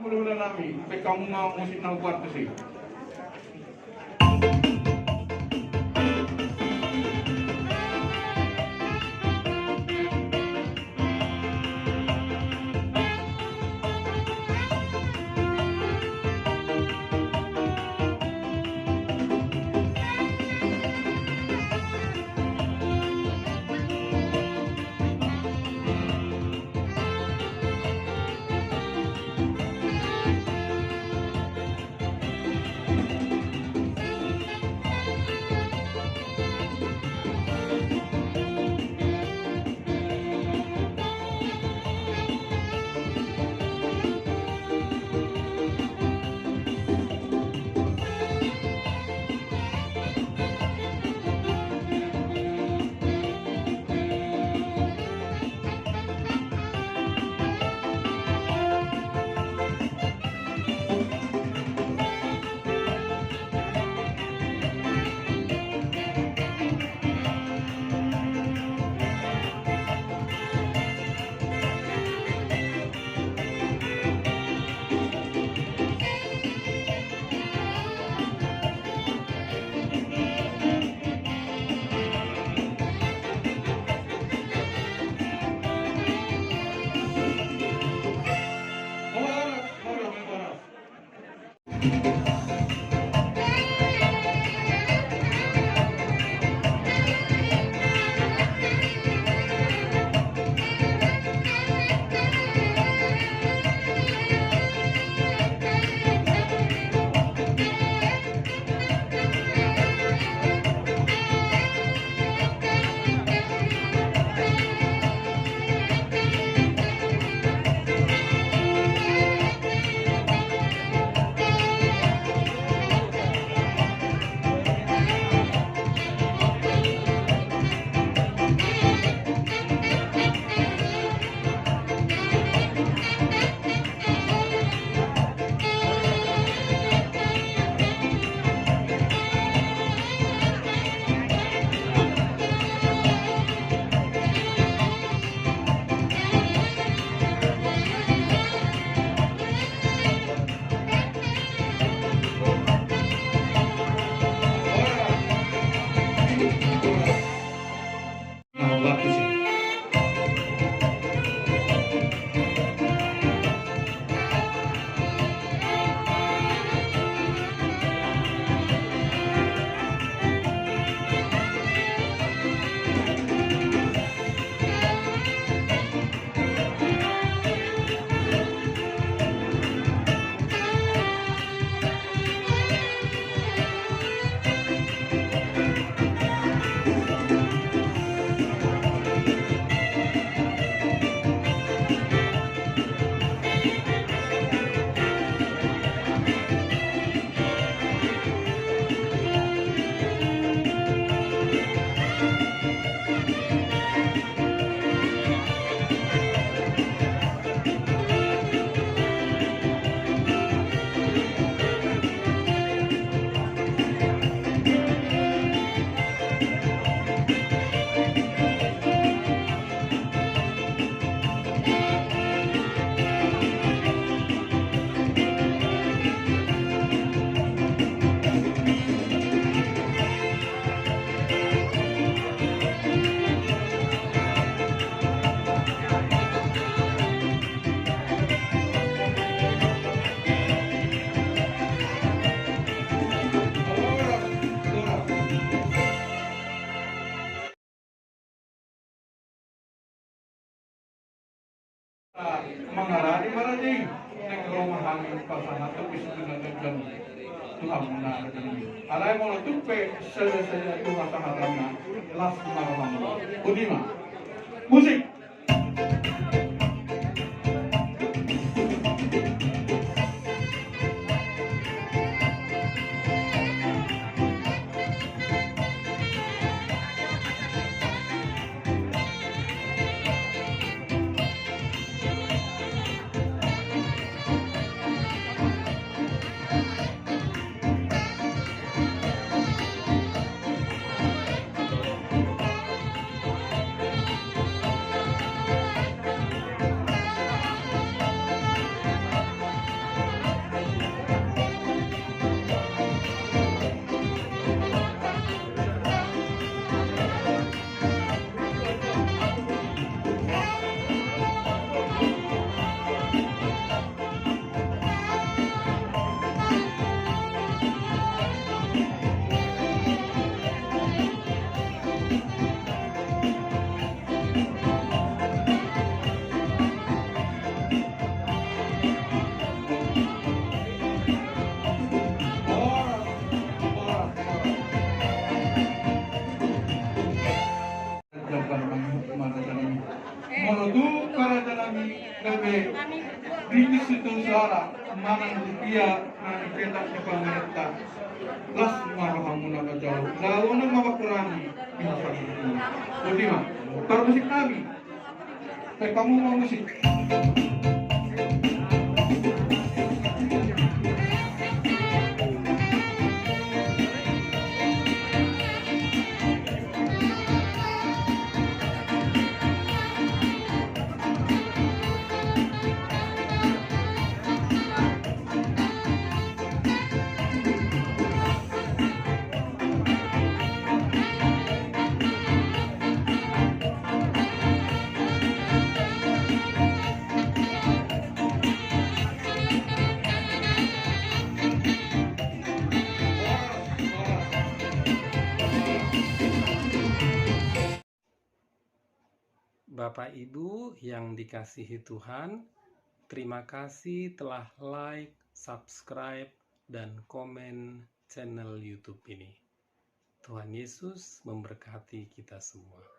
mula-mula namin, sampai kamu mau musik nang kuat sih. Mengarani mana nih? Nek rumah kami pasangan tapi sebenarnya Tuhan menarik ini. Alai mau tupe selesai itu rasa harana las maraham. Udima, musik. manang rupiah na dicetak di pemerintah las marhamuna ka jauh lalu nang mapakurani bisa gitu. Ultima, para musik kami. Kamu mau musik? Bapak Ibu yang dikasihi Tuhan, terima kasih telah like, subscribe, dan komen channel YouTube ini. Tuhan Yesus memberkati kita semua.